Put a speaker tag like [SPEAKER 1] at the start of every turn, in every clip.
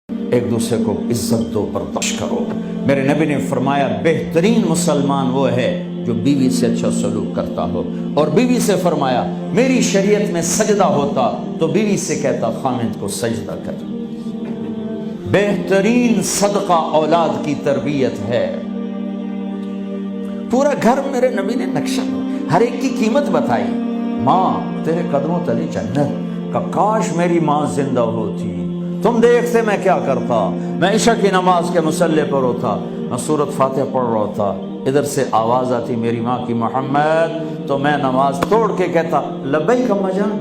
[SPEAKER 1] ایک دوسرے کو عزت دو، برداشت کرو۔ میرے نبی نے فرمایا بہترین مسلمان وہ ہے جو بیوی سے اچھا سلوک کرتا ہو، اور بیوی سے فرمایا میری شریعت میں سجدہ ہوتا تو بیوی سے کہتا خامند کو سجدہ کر۔ بہترین صدقہ اولاد کی تربیت ہے۔ پورا گھر میرے نبی نے نقشہ، ہر ایک کی قیمت بتائی۔ ماں تیرے قدموں تلے جنت، کا کاش میری ماں زندہ ہوتی، تم دیکھتے میں کیا کرتا، میں عشاء کی نماز کے مصلی پر ہوتا، میں سورۃ فاتحہ پڑھ رہا ہوتا، ادھر سے آواز آتی میری ماں کی محمد، تو میں نماز توڑ کے کہتا لبیک اماں جان۔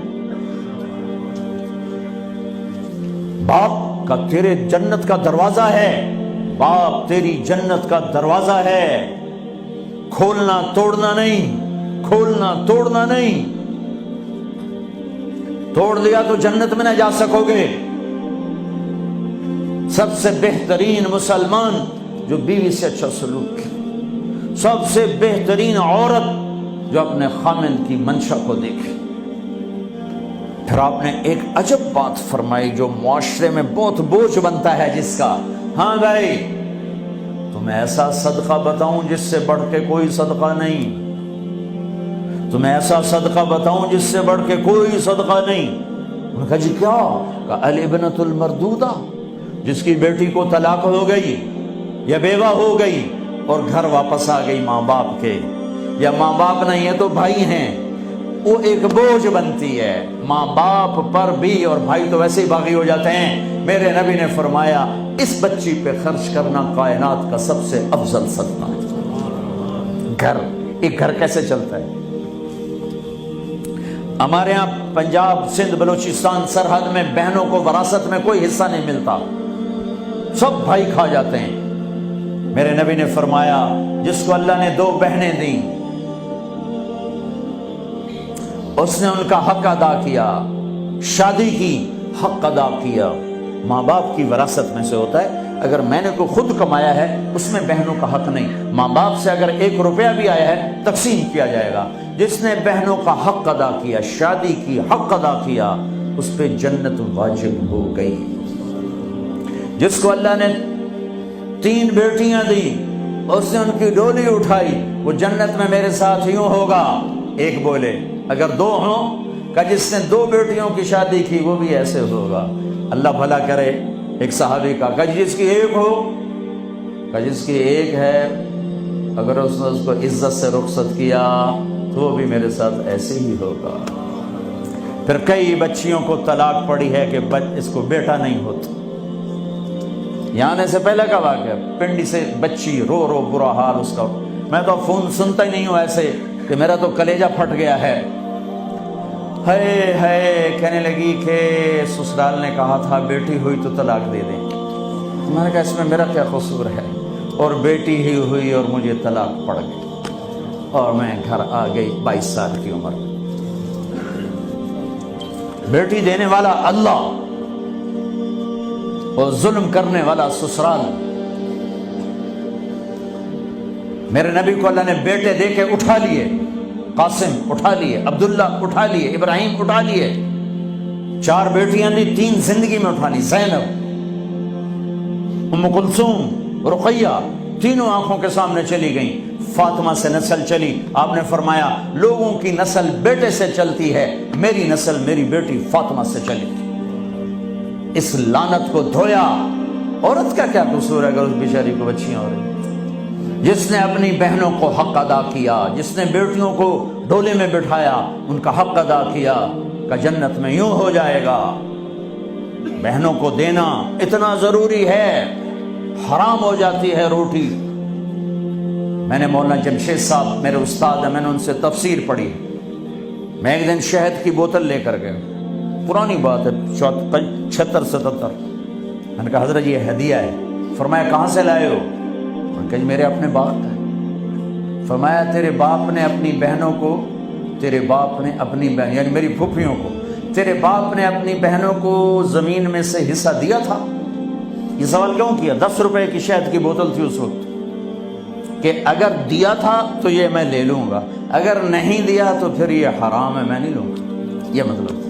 [SPEAKER 1] باپ کا تیرے جنت کا دروازہ ہے، باپ تیری جنت کا دروازہ ہے، کھولنا توڑنا نہیں، کھولنا توڑنا نہیں، توڑ لیا تو جنت میں نہ جا سکو گے۔ سب سے بہترین مسلمان جو بیوی سے اچھا سلوک کی، سب سے بہترین عورت جو اپنے خامند کی منشا کو دیکھے۔ پھر آپ نے ایک عجب بات فرمائی جو معاشرے میں بہت بوجھ بنتا ہے جس کا، ہاں بھائی تمہیں ایسا صدقہ بتاؤں جس سے بڑھ کے کوئی صدقہ نہیں، تمہیں ایسا صدقہ بتاؤں جس سے بڑھ کے کوئی صدقہ نہیں۔ انہوں نے کہا جی کیا؟ کہا الابنۃ المردودہ، جس کی بیٹی کو طلاق ہو گئی یا بیوہ ہو گئی اور گھر واپس آ گئی ماں باپ کے، یا ماں باپ نہیں ہے تو بھائی ہیں، وہ ایک بوجھ بنتی ہے ماں باپ پر بھی، اور بھائی تو ویسے ہی باغی ہو جاتے ہیں۔ میرے نبی نے فرمایا اس بچی پہ خرچ کرنا کائنات کا سب سے افضل صدقہ ہے۔ گھر، ایک گھر کیسے چلتا ہے؟ ہمارے یہاں پنجاب، سندھ، بلوچستان سرحد میں بہنوں کو وراثت میں کوئی حصہ نہیں ملتا، سب بھائی کھا جاتے ہیں۔ میرے نبی نے فرمایا جس کو اللہ نے 2 بہنیں دیں اس نے ان کا حق ادا کیا، شادی کی حق ادا کیا۔ ماں باپ کی وراثت میں سے ہوتا ہے، اگر میں نے کوئی خود کمایا ہے اس میں بہنوں کا حق نہیں، ماں باپ سے اگر 1 روپیہ بھی آیا ہے تقسیم کیا جائے گا۔ جس نے بہنوں کا حق ادا کیا، شادی کی حق ادا کیا، اس پہ جنت واجب ہو گئی۔ جس کو اللہ نے 3 بیٹیاں دی، اس نے ان کی ڈولی اٹھائی، وہ جنت میں میرے ساتھ یوں ہوگا۔ ایک بولے، اگر 2 ہوں، کہ جس نے 2 بیٹیوں کی شادی کی وہ بھی ایسے ہوگا۔ اللہ بھلا کرے۔ ایک صحابی کا، کہ جس کی 1 ہو، کہ جس کی 1 ہے، اگر اس نے اس کو عزت سے رخصت کیا تو وہ بھی میرے ساتھ ایسے ہی ہوگا۔ پھر کئی بچیوں کو طلاق پڑی ہے کہ اس کو بیٹا نہیں ہوتا۔ یہاں آنے سے پہلے کا واقعہ، پنڈی سے بچی رو رو برا حال اس کا، میں تو فون سنتا ہی نہیں ہوں ایسے کہ میرا تو کلیجہ پھٹ گیا ہے۔ ہے کہنے لگی کہ سسرال نے کہا تھا بیٹی ہوئی تو طلاق دے دیں۔ میں نے کہا اس میں میرا کیا قصور ہے، اور بیٹی ہی ہوئی اور مجھے طلاق پڑ گئی، اور میں گھر آ گئی 22 سال کی عمر۔ بیٹی دینے والا اللہ اور ظلم کرنے والا سسرال۔ میرے نبی کو اللہ نے بیٹے دے کے اٹھا لیے، قاسم اٹھا لیے، عبداللہ اٹھا لیے، ابراہیم اٹھا لیے، 4 بیٹیاں دی، 3 زندگی میں اٹھا لی، زینب، ام کلثوم، رقیہ، تینوں آنکھوں کے سامنے چلی گئیں۔ فاطمہ سے نسل چلی، آپ نے فرمایا لوگوں کی نسل بیٹے سے چلتی ہے، میری نسل میری بیٹی فاطمہ سے چلی۔ اس لعنت کو دھویا۔ عورت کا کیا قصور ہے اگر اس بیچاری کو بچیاں ہو رہی؟ جس نے اپنی بہنوں کو حق ادا کیا، جس نے بیٹیوں کو ڈولے میں بٹھایا، ان کا حق ادا کیا، کہ جنت میں یوں ہو جائے گا۔ بہنوں کو دینا اتنا ضروری ہے، حرام ہو جاتی ہے روٹی۔ میں نے مولانا جمشید صاحب میرے استاد ہیں، میں نے ان سے تفسیر پڑھی۔ میں ایک دن شہد کی بوتل لے کر گیا، پرانی بات ہے 76-77۔ میں نے کہا حضرت یہ ہدیہ ہے۔ فرمایا کہاں سے لائے ہو؟ میں نے کہا جی میرے اپنے باپ ہے۔ فرمایا تیرے باپ نے اپنی بہنوں کو، تیرے باپ نے اپنی بہن یعنی میری پھوپھیوں کو، تیرے باپ نے اپنی بہنوں کو زمین میں سے حصہ دیا تھا؟ یہ سوال کیوں کیا؟ 10 روپے کی شہد کی بوتل تھی اس وقت، کہ اگر دیا تھا تو یہ میں لے لوں گا، اگر نہیں دیا تو پھر یہ حرام ہے، میں نہیں لوں گا، یہ مطلب۔